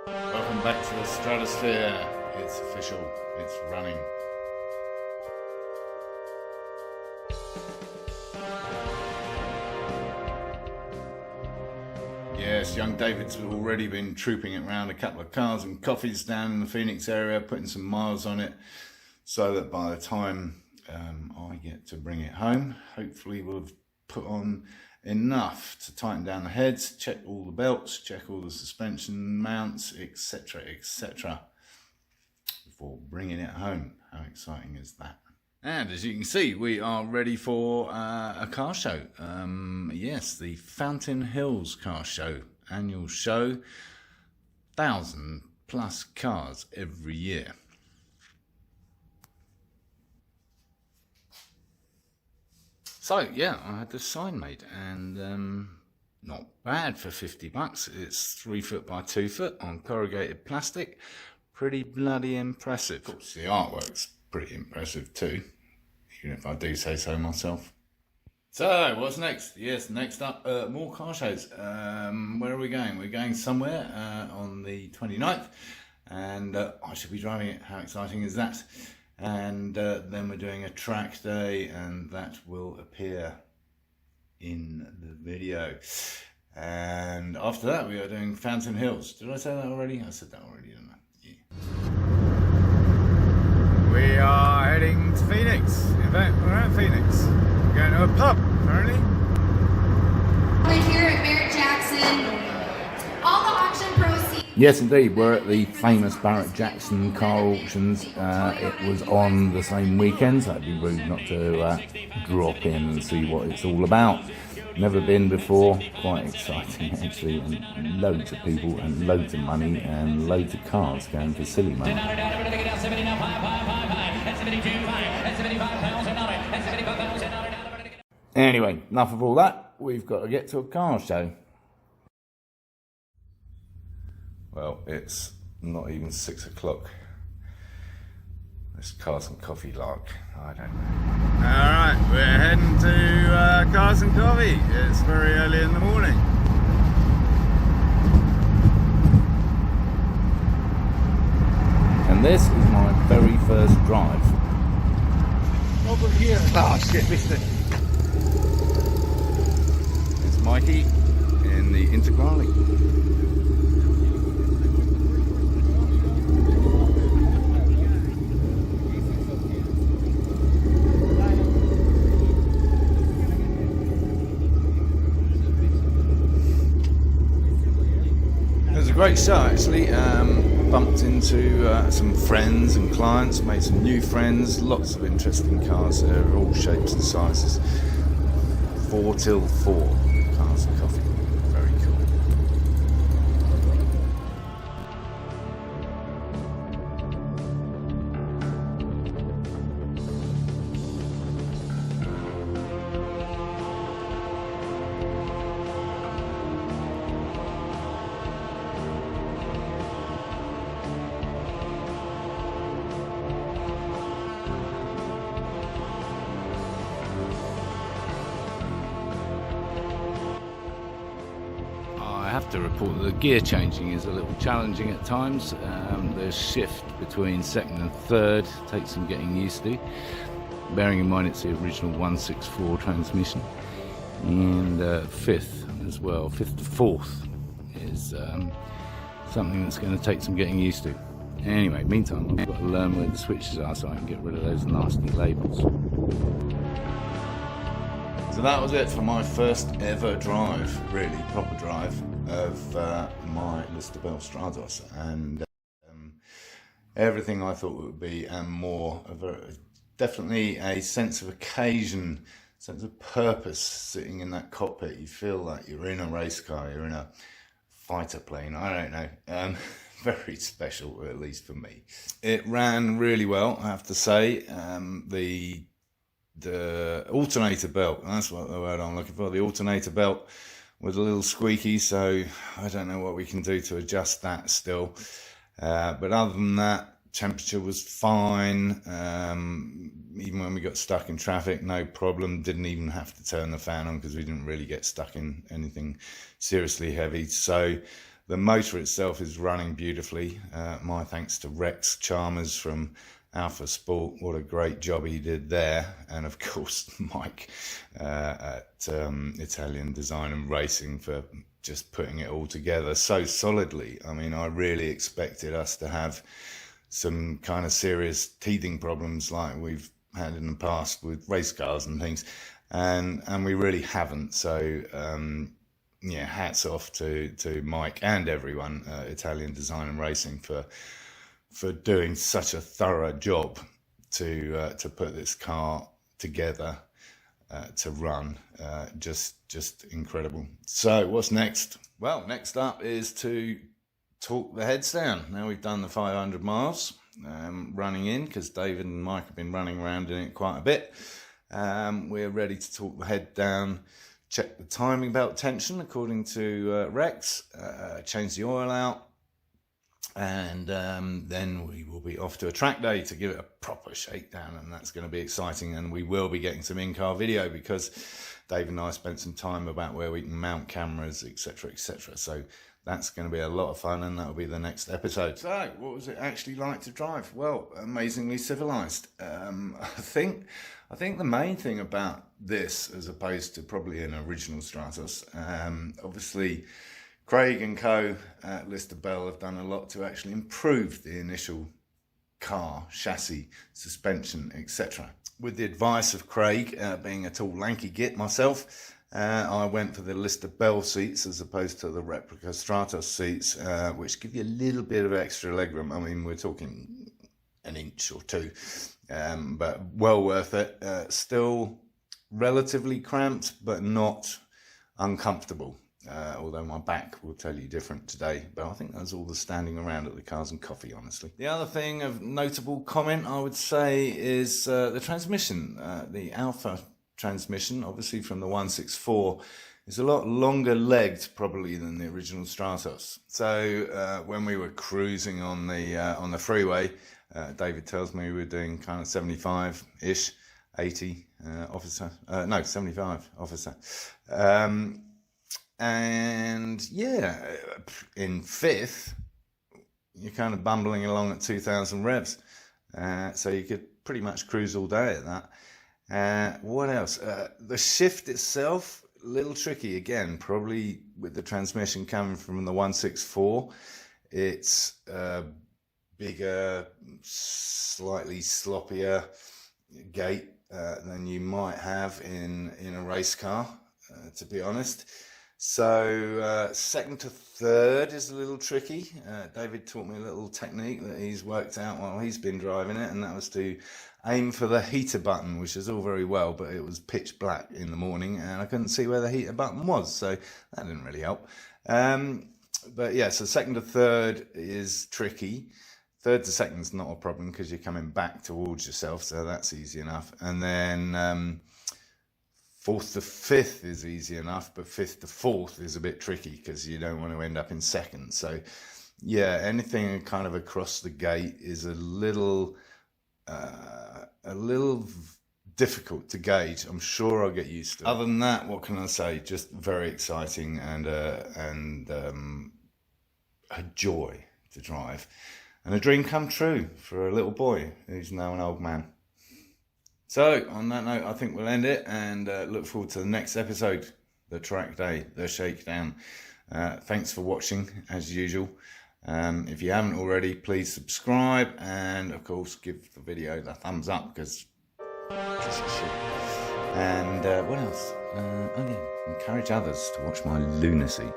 Welcome back to the stratosphere. It's official, it's running. Yes, young David's already been trooping it around a couple of cars and coffees down in the Phoenix area, putting some miles on it, so that by the time I get to bring it home, hopefully we'll have put on enough to tighten down the heads, check all the belts, check all the suspension mounts, etc, etc, before bringing it home. How exciting is that? And as you can see, we are ready for a car show. Yes, the Fountain Hills Car Show, annual show, 1,000+ cars every year. So yeah, I had this sign made, and not bad for $50. It's 3 foot by 2 foot on corrugated plastic. Pretty bloody impressive. Of course, the artwork's pretty impressive too, even if I do say so myself. So what's next? Yes, next up, more car shows. Where are we going? We're going somewhere on the 29th, and I should be driving it. How exciting is that? And then we're doing a track day, and that will appear in the video. And after that, we are doing Fountain Hills. Did I say that already? I said that already, didn't I? Yeah. We are heading to Phoenix. In fact, we're at Phoenix. We're going to a pub, apparently. We're here at Barrett Jackson. All the auction proceeds. Yes, indeed. We're at the famous Barrett Jackson car auctions. It was on the same weekend, so it'd be rude not to drop in and see what it's all about. Never been before. Quite exciting, actually, and loads of people and loads of money and loads of cars going for silly money. Anyway, enough of all that. We've got to get to a car show. Well, it's not even 6 o'clock. Let's Cars and Coffee lark. I don't know. Alright, we're heading to Cars and Coffee. It's very early in the morning. And this is my very first drive. Over here. Oh shit, missed it. It's Mikey in the Integrale. Great show, actually. Bumped into some friends and clients, made some new friends, lots of interesting cars. They're all shapes and sizes. FourTillFour Cars and Coffee. Very cool. I have to report that the gear changing is a little challenging at times. The shift between second and third takes some getting used to, bearing in mind it's the original 164 transmission, and fifth as well, fifth to fourth is something that's going to take some getting used to. Anyway, meantime I've got to learn where the switches are so I can get rid of those nasty labels. So that was it for my first ever drive, really proper drive, of my LanciaStratos, and everything I thought it would be, and more. Definitely a sense of occasion, sense of purpose sitting in that cockpit. You feel like you're in a race car, you're in a fighter plane, I don't know. Very special, at least for me. It ran really well, I have to say. The alternator belt, that's what the word I'm looking for, the alternator belt was a little squeaky, so I don't know what we can do to adjust that still. But other than that, temperature was fine. Even when we got stuck in traffic, no problem. Didn't even have to turn the fan on because we didn't really get stuck in anything seriously heavy. So The motor itself is running beautifully. My thanks to Rex Chalmers from Alpha Sport. What a great job he did there. And of course, Mike at Italian Design and Racing for just putting it all together so solidly. I mean, I really expected us to have some kind of serious teething problems like we've had in the past with race cars and things, and we really haven't. So yeah, hats off to Mike and everyone Italian Design and Racing for doing such a thorough job to put this car together to run. Just incredible. So what's next? Well, next up is to talk the heads down. Now we've done the 500 miles running in, because David and Mike have been running around in it quite a bit. We're ready to talk the head down, check the timing belt tension according to Rex, change the oil out, and then we will be off to a track day to give it a proper shakedown, and that's going to be exciting. And we will be getting some in-car video, because Dave and I spent some time about where we can mount cameras, etc, etc. So that's going to be a lot of fun, and that'll be the next episode. So what was it actually like to drive? Well, amazingly civilized. I think the main thing about this, as opposed to probably an original Stratos, obviously Craig and co at Lister Bell have done a lot to actually improve the initial car, chassis, suspension, etc. With the advice of Craig, being a tall lanky git myself, I went for the Lister Bell seats as opposed to the Replica Stratos seats, which give you a little bit of extra legroom. I mean, we're talking an inch or two, but well worth it. Still relatively cramped, but not uncomfortable. Although my back will tell you different today, but I think that's all the standing around at the Cars and Coffee, honestly. The other thing of notable comment, I would say, is the transmission. The Alpha transmission, obviously from the 164, is a lot longer legged probably than the original Stratos. So when we were cruising on the freeway, David tells me we were doing kind of 75-ish, 80 officer, no, 75 officer. And yeah, in fifth, you're kind of bumbling along at 2,000 revs. So you could pretty much cruise all day at that. What else? The shift itself, a little tricky again, probably with the transmission coming from the 164. It's bigger, slightly sloppier gate than you might have in a race car, to be honest. So second to third is a little tricky. David taught me a little technique that he's worked out while he's been driving it, and that was to aim for the heater button, which is all very well, but it was pitch black in the morning and I couldn't see where the heater button was, so that didn't really help. But yeah, so second to third is tricky. Third to second is not a problem because you're coming back towards yourself, so that's easy enough. And then fourth to fifth is easy enough, but fifth to fourth is a bit tricky because you don't want to end up in second. So yeah, anything kind of across the gate is a little difficult to gauge. I'm sure I'll get used to it. Other than that, what can I say? Just very exciting and a joy to drive, and a dream come true for a little boy who's now an old man. So on that note, I think we'll end it and look forward to the next episode, the track day, the shakedown. Thanks for watching as usual. If you haven't already, please subscribe and of course give the video the thumbs up because and what else? Oh yeah, encourage others to watch my lunacy.